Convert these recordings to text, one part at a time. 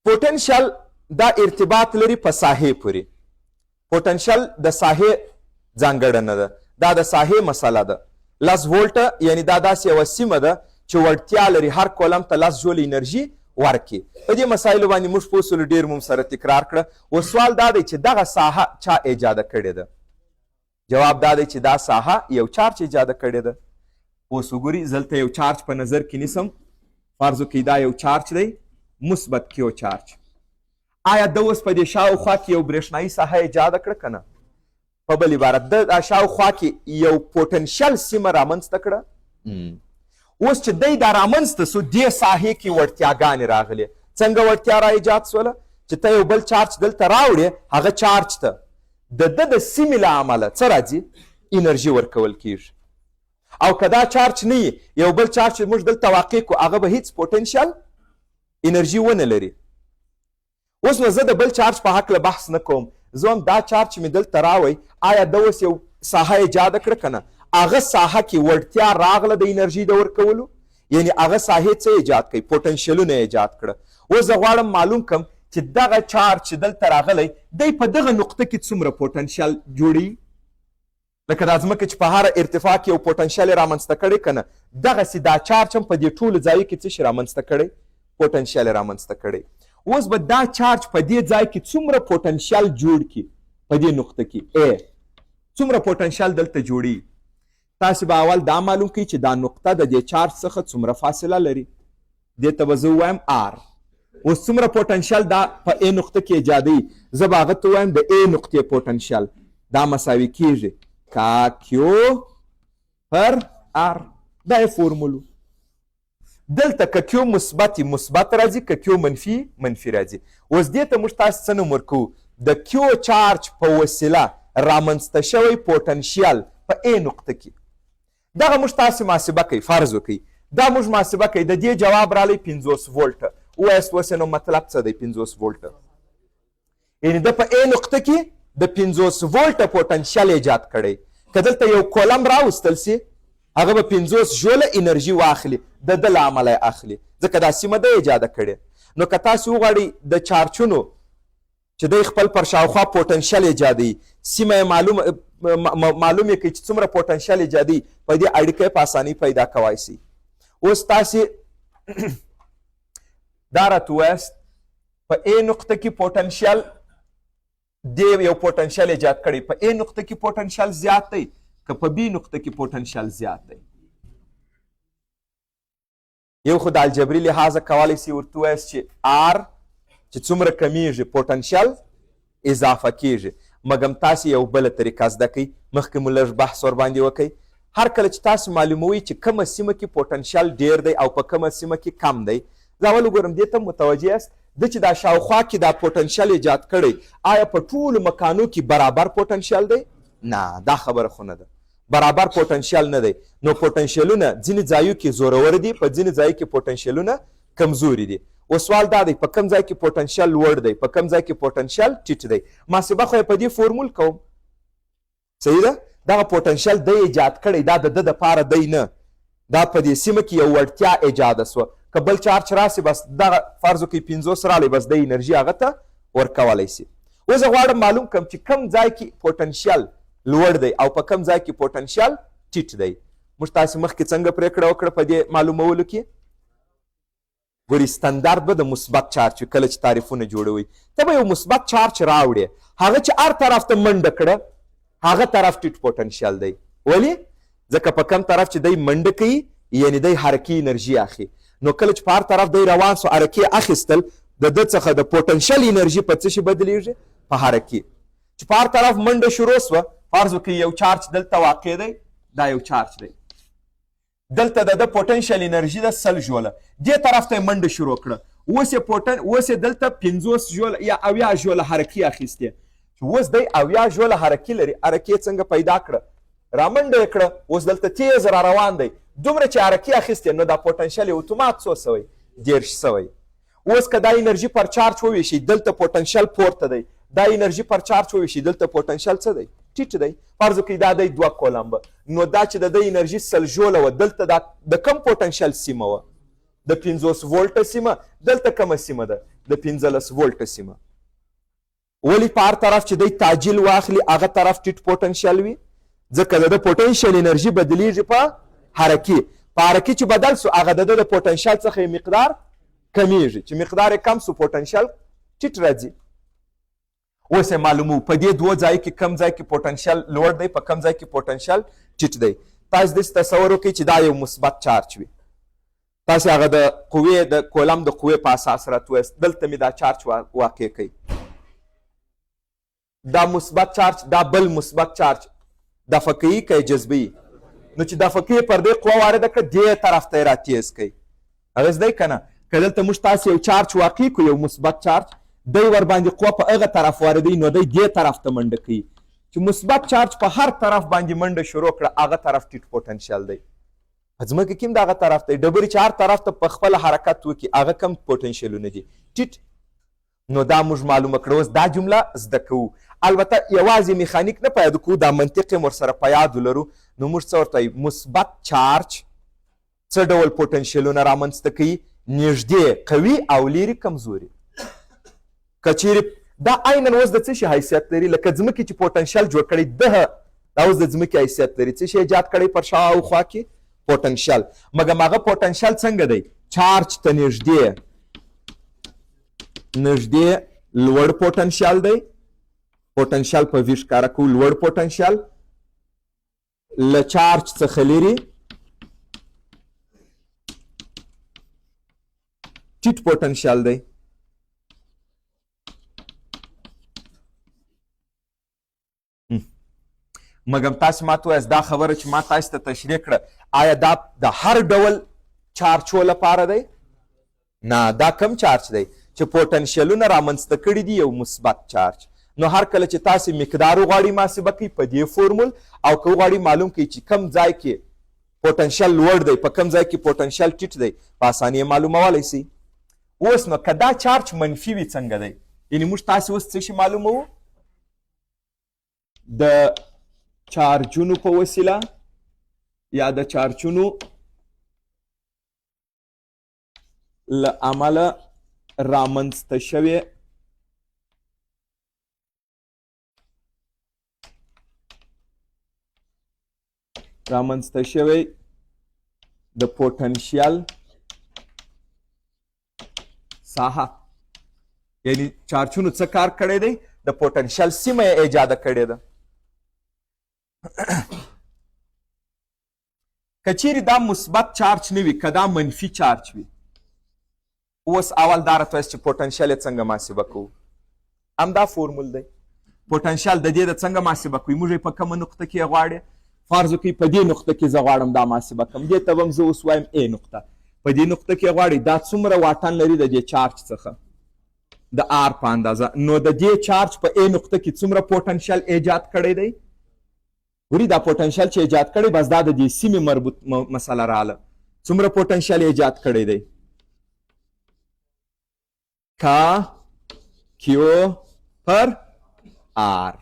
پوټنشل دا ارتباط لري په ساحې پورې. پوټنشل د ساحې ځانګړنه ده، دا د ساحې مسله ده. 10 وولټه یعنی دا داسې یوه سیمه ده چې وړتیا لري هر کولم ته 10 جول انرژي ورکړي. په دې مسایلو باندې موږ پوه سولو، ډېر مو سره تکرار کړه. اوس سوال دا دی چې دغه ساحه چا ایجاده کړې ده؟ جواب دا دی چې دا ساحه یو چارچ ایجاده کړې ده. اوس وګورئ، زه دلته یو چارچ په نظر کې نیسم. فرض وکړئ دا یو چارچ دی، مثبت کیو چارچ. آیا د اوس په دې شاوخوا کې یو برېښنایي ساحه ایجاده کړه که نه؟ په بل عبارت د شاوخوا کې یو پوټنشل سیمه رامنځته کړه. اوس چې دی دا رامنځته سو، دې ساحې کې وړتیاګانې راغلې. څنګه وړتیا را ایجاد سوله؟ چې ته یو بل چارج دلته راوړې، هغه چارج ته د د سیمې له امله څه راځي؟ انرژي ورکول کیږي. او که دا چارج نه وي، یو بل چارج چې موږ دلته واقع کړو هغه به هیڅ پوټنشل انرژي ونه لري. اوس نو زه د بل چارج په هکله بحث نه کوم، زه هم دا چارج مې دلته راوی، آیا د اوس یو ساحه ایجاده کړه که نه؟ هغه ساحه کې وړتیا راغله د انرژي د ورکولو، یعنی هغه ساحې څه ایجاد کوي؟ پوټنشلونه ایجاد کړه. اوس زه غواړم معلوم کړم چې دغه چارج چې دلته راغلی دی په دغه نقطه کې څومره پوټنشل جوړوي. لکه دا ځمکه چې په هره ارتفاع کې یو پوټنشل یې رامنځته کړی که نه، دغسې دا چارج هم په دې ټولو ځایو کې څه شي رامنځته کړی؟ پوټنشل یې رامنځته کړی. اوس به دا چارج په دې ځای کې څومره پوټنشل جوړ کړي؟ په دې نقطه کې څومره پوټنشل دلته جوړي؟ تاسې به اول دا معلوم کړئ چې دا نقطه د دې چارج څخه څومره فاصله لري. دې ته به زه ووایم آر. اوس څومره پوټنشل دا په ا نقطه کې ایجادوي؟ زه به هغه ته ووایم د ا نقطې پوټنشل. دا مساوي کیږي کا کیو پر آر. دا یې فورمولو. دلته که کیو مثبت مثبت راځي، که کیو منفي منفي راځي. اوس دې ته موږ تاسې څه نوم ورکوو؟ د کیو چارج په وسیله رامنځته شوی پوټنشیل په ا نقطه کې. دغه موږ تاسې محاسبه کوئ. فرض وکړئ دا موږ محاسبه کوئ، د دې جواب رالی 50 وولټه. ووایاست اوس نو مطلب څه دی 50 وولټه؟ یعنې د په ا نقطه کې د 50 وولټه پوټنشیل ایجاد کړی. که دلته یو کولم راوستل سي، هغه به 50 جوله انرژي واخلي، د ده له امله یې اخلي، ځکه دا سیمه ده ایجاده کړې. نو که تاسې وغواړئ د چارچونو چې دی خپل پر شاوخوا پوټنشل ایجادوي، سیمه یې معلوم یې کړئ چې څومره پوټنشل ایجادوي، په دې اړیکه یې په اسانۍ پیدا کوای سي. اوس تاسې دا راته ووایاست په ا نقطه کې پوټنشل دې یو پوټنشل ایجاد کړی، په ا نقطه کې پوټنشل زیات دی که په بي نقطه کې پوټنشل زیات دی؟ یو خو د الجبري لحاظه کولی سي ورته ووایاست چې آر چې څومره کمیږي پوټنشل اضافه کیږي. مګم تاسې یو بله طریقه زده کوئ، مخکې مو لږ بحث ورباندې وکئ. هر کله چې تاسو معلوموئ چې کومه سیمه کې پوټنشل ډیر دی او په کومه سیمه کې کم دی، زه اول وګورم دې ته متوجه یاست د چې دا شاوخوا کې دا پوټنشل ایجاد کړی، آیا په ټولو مکانو کې برابر پوټنشل دی؟ نه، دا خبره خو نه ده. برابر پوټنشل نه دی. نو پوټنشلونه ځینې ځایو کې زورور دي، په ځینې ځایو کې پوټنشلونه کمزوري دي. اوس سوال دا دی په کوم ځای کې پوټنشل لوړ دی، په کوم ځای کې پوټنشل ټیټ دی. محاسبه خو یې په دې فورمول کوم. صحیح ده؟ دغه پوټنشل دی ایجاد کړی، دا د ده دپاره دی نه، دا په دې سیمه کې یو وړتیا ایجاده سوه. که بل چارج راسي بس دغه فرض وکړئ 50 رالی، بس د انرژي هغه ته ورکولی سي. اوس زه غواړم معلوم کړم چې کوم ځای کې پوټنشل لوړ دی او په کوم ځای کې پوټنشل ټیټ دی. موږ تاسې مخکې څنګه پرېکړه وکړه په دې معلومولو کې؟ ګورئ ستندرد به د مثبت چارج وي. کله چې تعریفونه جوړوئ ته به یو مثبت چارج راوړې، هغه چې هر طرف ته منډه کړه هغه طرف ټیټ پوټنشل دی. ولې؟ ځکه په کم طرف چې دی منډه کوي یعنی دی حرکي انرژي اخلي. نو کله چې په هر طرف دی روان سو حرکي اخیستل، د ده څخه د پوټنشل انرژي په څه شي بدلیږي؟ په حرکي. چې په هر طرف منډه شروع سوه، فرض وکړئ یو چارج دلته واقع دی، دا یو چارج دی، دلته د ده پوټنشل انرژي ده 100 جوله، دې طرف ته یې منډه شروع کړه. اوس یې دلته 50 جوله یا 80 جوله حرکي اخیستې. چې اوس دی 80 جوله حرکي لري، حرکي یې څنګه پیدا کړه؟ رامنډه یې کړه. اوس دلته تیز را روان دی، دومره چې حرکي اخیستې، نو دا پوټنشل یې اتومات څو سوی؟ 10 سوی. اوس که دا انرژي پر چارج وویشي، دلته پوټنشل پورته دی، دا انرژي پر چارج وویشي، دلته پوټنشل څه دی؟ ټیټ دی. فرض وکړئ دا دی 2 کولمبه، نو دا چې د ده انرژي 100 جوله وه، دلته د کم پوټنشل سیمه وه؟ د 50 وولټه سیمه، دلته کومه سیمه ده؟ د 15 وولټه سیمه. ولې په هر طرف چې دی تعجیل واخلي هغه طرف ټیټ پوټنشیل وي؟ ځکه د پوټنشیل انرژي بدلیږي په حرکي. په حرکي چې بدل سو هغه د پوټنشیل څخه مقدار کمیږي، چې مقدار کم سو پوټنشیل ټیټ راځي. اوس یې معلومو په دې دوه ځای کې کم ځای کې پوټنشیل لوړ دی، په کم ځای کې پوټنشیل ټیټ دی. تاسو داسې تصور وکړئ چې دا یو مثبت چارج وي، تاسو هغه د قوې د کولم د قوې په اساس راته دلته مې دا چارج واقع کوي. دا مثبت چارج، دا بل مثبت چارج دفع کوي که جذبوي؟ نو چې دفع کوي پر دې قوه وارده کړه دې طرف ته یې راتیز کوي. اغېز دی که نه؟ که دلته موږ تاسو یو چارج واقع کړو، یو مثبت چارج، دی ورباندې قوه په هغه طرف واردوي نو دی دې طرف ته منډه کوي. چې مثبت چارج په هر طرف باندې منډه شروع کړه هغه طرف ټیټ پوټنشیل دی. په ځمکه کې هم دغه طرف دی، ډبرې چې هر طرف ته په خپله حرکت وکړي هغه کم پوټنشیلونه دي؟ ټیټ. نو دا موږ معلومه کړه. اوس دا جمله زده کوو. البته یوازې میخانیک نه په یاد کوو، دا منطق یې ورسره په یاد ولرو. نو موږ څه ورته وایو؟ مثبت چارج څه ډول پوټنشیلونه رامنځته کوي؟ نږدې قوي او لیرې کمزوري. که چیرې دا عینا اوس د څه شي حیثیت لري؟ لکه ځمکې چې پوټنشیل جوړ کړی ده، دا اوس د ځمکې حیثیت لري. څه شی ایجاد کړی پر شاوخوا کې؟ پوټنشیل. مګر هغه پوټنشیل څنګه دی؟ چارج ته نږدې لوړ پوټنشیل دی. پوټنشیل په وی ښکاره کوو، لوړ پوټنشیل. له چارج څخه لرې ټیټ پوټنشیل دی. مګر تاسو ماته وایاست دا خبره چې ما تاسو ته تشریح کړه آیا دا د هر ډول چارجو لپاره دی؟ نه، دا کم چارج دی چې پوټنشیلونه رامنځته کړي دي یو مثبت چارج. نو هر کله چې تاسو مقدار وغواړئ محاسبه کوئ په دې فورمول، او که وغواړئ معلوم کړئ چې کم ځای کې پوټنشیل لوړ دی په کم ځای کې پوټنشیل ټیټ دی، په اسانۍ یې معلومولی شئ. اوس نو که دا چارج منفي وي څنګه دی؟ یعنې موږ تاسې اوس څه شي معلوموو؟ د چارجونو په وسیله یا د چارجونو له امله رامنځته شوې د پوټنشیل ساحه، یعنی چارجونو څه کار کړی دی؟ د پوټنشیل سیمه یې ایجاده کړې ده. که چیرې دا مثبت چارج نه وي، که دا منفي چارج وي، اوس اول دا راته وایست چې پوټنشیل یې څنګه محاسبه کوو؟ همدا فورمول دی. پوټنشیل د دې د څنګه محاسبه کوئ؟ موږ یې په کومه نقطه کې غواړې؟ فرض وکړئ په دې نقطه کې زه غواړم دا محاسبه کړم، دې ته به هم زه اوس وایم ا نقطه. په دې نقطه کې غواړئ دا څومره واټن لري د دې چارج څخه د آر په اندازه، نو د دې چارج په ا نقطه کې څومره پوټنشیل ایجاد کړی دی؟ وري دا پوټنشیل چې ایجاد کړی بس دا د دې سیمې مربوط مسله رااله. څومره پوټنشیل ایجاد کړی دی؟ کا کیو پر آر.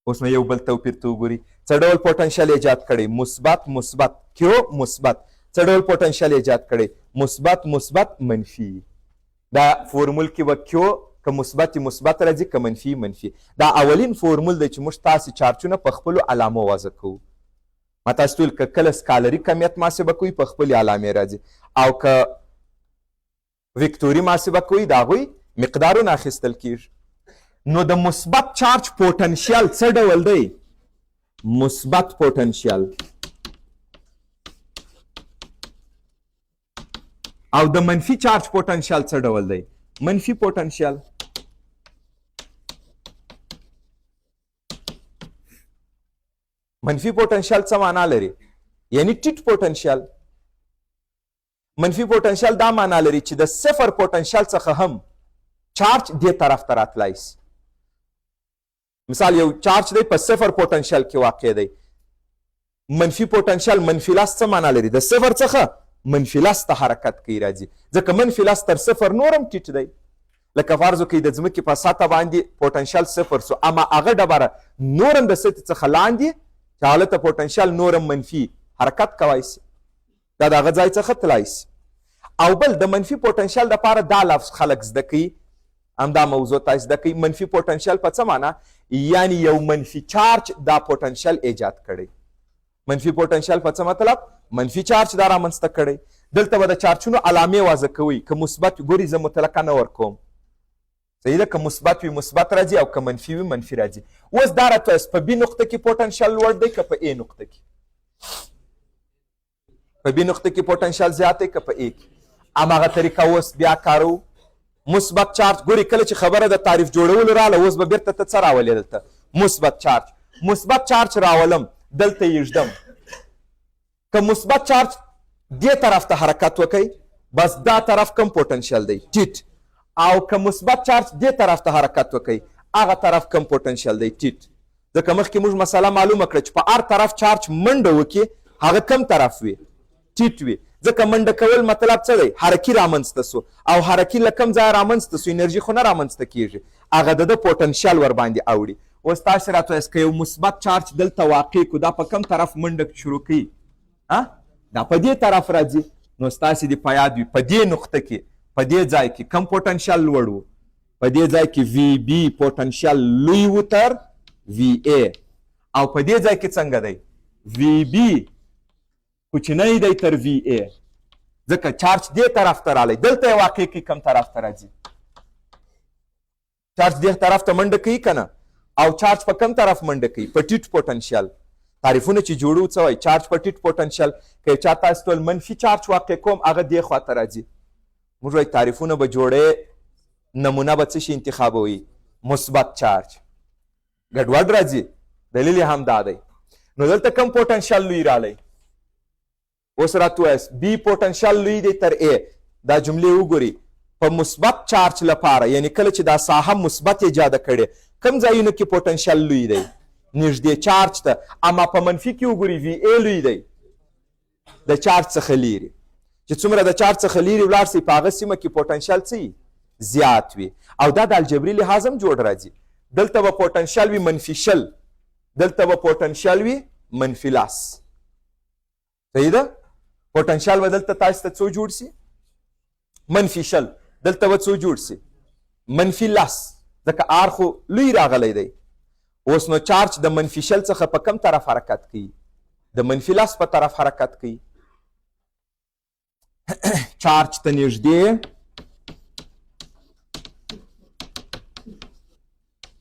اوس نو یو بل توپیر ته وګورئ. څه ډول پوټنشیل ایجاد کړی؟ مثبت مثبت، کیو مثبت. څه ډول پوټنشیل ایجاد کړی؟ مثبت مثبت منفي. دا فورمول کې به کیو که مثبت مثبت راځي، که منفي منفي. دا اولین فورمول دی چې موږ تاسې چارجونه په خپلو علامو وضع کوو. ما تاسو ته ویل که کله سکالري کمیت محاسبه کوئ په خپلې علامې راځي، او که ویکتوري محاسبه کوئ د هغوی مقدارونه اخیستل کیږي. نو د مثبت چارج پوټنشیل څه ډول دی؟ مثبت پوټنشیل. او د منفي چارج پوټنشیل څه ډول دی؟ منفي پوټنشیل. منفي پوټنشیل څه معنا لري؟ یعنی ټیټ پوټنشیل. منفي پوټنشیل دا معنا لري چې د صفر پوټنشیل څخه هم چارج دې طرف ته راتلی شي. مثال یو چارج دی په صفر پوټنشیل کې واقع دی. منفي پوټنشیل منفي لاس څه معنا لري؟ د صفر څخه منفي لاس ته حرکت کوي راځي، ځکه منفي لاس تر صفر نورم ټیټ دی. لکه فرض وکړئ د ځمکې په سطح باندې پوټنشیل صفر سو، اما هغه ډبره نورم د سطحې څخه لاندې چې هلته پوټنشیل نورم منفي حرکت کولی شي. دا د هغه ځای څخه تلای سي. او بل د منفي پوټنشل دپاره دا لفظ خلک زده کوي، همدا موضوع تاسو زده کوي. منفي پوټنشل په څه معنا؟ یعنی یو منفي چارج دا پوټنشل ایجاد کړی. منفي پوټنشل په څه مطلب؟ منفي چارج دا رامنځته کړی. دلته به د چارجونو علامې واضح کوي، که مثبت ګوري زه مطلقه نه ورکوم، صحیح ده، که مثبت وي مثبت راځي او که منفي وي منفي راځي. اوس دا راته وایست په بي نقطه کې پوټنشل لوړ دی که په ا نقطه کې؟ په بي نقطه کې پوټنشل زیات دی که په ا کې؟ هماغه طریقه اوس بیا کارو. مثبت چارج ګوري کله چې خبره د تعریف جوړولو راله، اوس به بیرته ته څه راولې دلته؟ مثبت چارج. مثبت چارج راولم دلته یې ږدم. که مثبت چارج دې طرف ته حرکت وکړي بس دا طرف کم پوټنشل دی ټیټ، او که مثبت چارج دې طرف ته حرکت وکړي هغه طرف کم پوټنشل دی ټیټ. ځکه مخکې موږ مسله معلومه کړه چې په هر طرف چارج منډه وکړي هغه کم طرف وي؟ ټیټ وي. ځکه منډه کول مطلب څه دی؟ حرکي رامنځته سو، او حرکي له کم ځایه رامنځته سو، انرژي خو نه رامنځته کېږي، هغه د ده پوټنشل ورباندې اوړي. اوس تاسې راته وایاست که یو مثبت چارج دلته واقع کړو دا په کم طرف منډه شروع کوي؟ دا په دې طرف راځي. نو ستاسې دې په یاد وي په دې نقطه کې په دې ځای کې کم پوټنشل لوړ و؟ په دې ځای کې وی بي پوټنشل لوی و تر وی ا، او په دې ځای کې څنګه دی؟ وی بي کوچنی دی تر وی ا، ځکه چارج دې طرف ته رالی. دلته یې واقع کې کم طرف ته راځي؟ چارج دې طرف ته منډه کوي که نه؟ او چارج په کم طرف منډه کوي؟ په ټیټ پوټنشل. تعریفونه چې جوړو څه وایي؟ چارج په ټیټ پوټنشل. که چا تاسو ټول منفي چارج واقع کوم هغه دې خواته راځي. موږ وایي تعریفونه به جوړې، نمونه به څه شي انتخابوي؟ مثبت چارج. ګډوډ راځي، دلیل یې هم دا دی. نو دلته کم پوټنشل لوی رالی؟ اوس راته ووایاست بي پوټنشل لوی دی تر ا. دا جملې وګورئ، په مثبت چارج لپاره یعنی کله چې دا ساحه مثبت ایجاده کړې کم ځایونو کې پوټنشل لوی دی؟ نږدې چارج ته. اما په منفي کې وګورئ وی ا لوی دی د چارج څخه لیرې. چې څومره د چارج څخه لیرې ولاړ سئ په هغه سیمه کې پوټنشل څه زیات وي. او دا د الجبري لحاظ هم جوړ راځي. دلته به پوټنشل وي منفي 20، دلته به پوټنشل وي منفي 10. صحیح ده؟ پوټنشل به دلته تاسو ته څو جوړ سي؟ منفي 20. دلته به څو جوړ سي؟ منفي 10، ځکه آر خو لوی راغلی دی. اوس نو چارج د منفي 20 څخه په کم طرف حرکت کوي؟ د منفي 10 په طرف حرکت کوي. چارج ته نږدې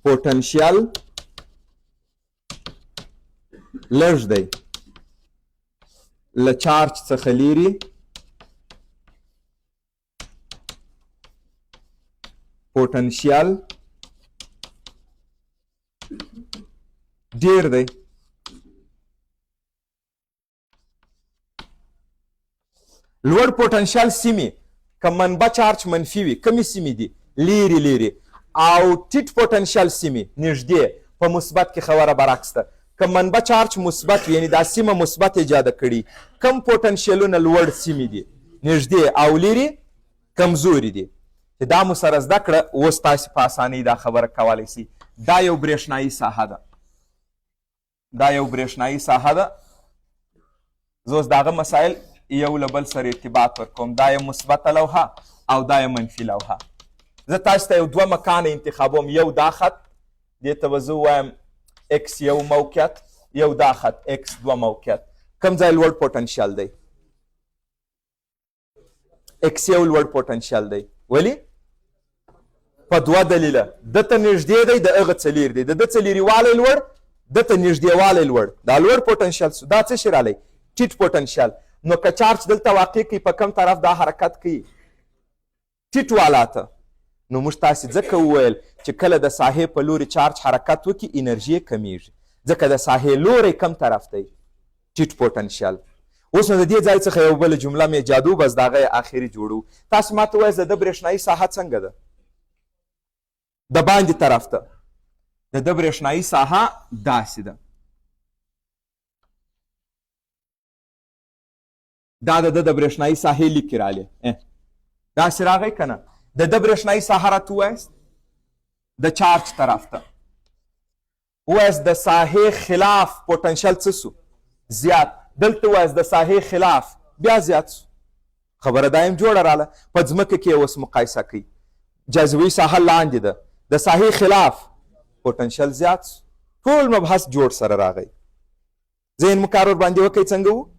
پوټنشل لږ دی، له چارج څخه لیرې پوټنشل ډیر دی. لوړ پوټنشل سیمې که منبع چارج منفي وي کومې سیمې دي؟ لیرې لیرې. او ټیټ پوټنشل سیمې نږدې. په مثبت کې خبره برعکس ده. که منبع چارج مثبت وي یعنی دا سیمه مثبت ایجاده کړي، کم پوټنشلونه لوړ سیمې دي؟ نږدې. او لیرې کمزوري دي. چې دا مو سره زده کړه اوس تاسې په اسانۍ دا خبره کولی سي. دا یو برېښنایي ساحه ده، دا یو برېښنایي ساحه ده. زه اوس د هغه مسایل یو له بل سره ارتباط ورکوم. دا یو مثبته لوحه او دا یو منفي لوحه. زه تاسو ته یو دوه مکانه انتخابوم. یو دا خط، دې ته به زه ووایم اکس یو موقعیت، یو دا خط اکس دوه موقعیت. کوم ځای لوړ پوټنشل دی؟ اکس یو لوړ پوټنشل دی. ولې؟ په دوه دلیله. دته نږدې دی، د هغه څلیر دی. د ده څلیروالی لوړ، دته نږدېوالی لوړ. دا لوړ پوټنشل سو. دا څه شی رالی؟ ټیټ پوټنشل. نو که چارج دلته واقع کوي په کم طرف دا حرکت کوي؟ ټیټ والا ته. نو موږ تاسې ځکه وویل چې کله د ساحې په لوري چارج حرکت وکړي انرژي یې کمیږي، ځکه د ساحې لوری کم طرف دی؟ ټیټ پوټنشل. اوس نو د دې ځای څخه یو بله جمله مې ایجادو، بس د هغه یې آخري جوړو. تاسو ما ته ووایاست د ده برېښنایي ساحه څنګه ده؟ د باندې طرف ته د ده برېښنایي ساحه داسې ده. دا د ده د برېښنایي ساحې لیک کې رالی داسې راغی که نه؟ د ده برېښنایي ساحه راته ووایاست د چارج طرف ته. ووایاست د ساحې خلاف پوټنشل څه سو؟ زیات. دلته ووایاست د ساحې خلاف بیا زیات سو. خبره دا یم جوړه راله. په ځمکه کې اوس مقایسه کوي، جاذبوي ساحه لاندې ده، د ساحې خلاف پوټنشل زیات سو. ټول مبحث جوړ سره راغی. ذهن مو کار ورباندې وکړئ څنګه و؟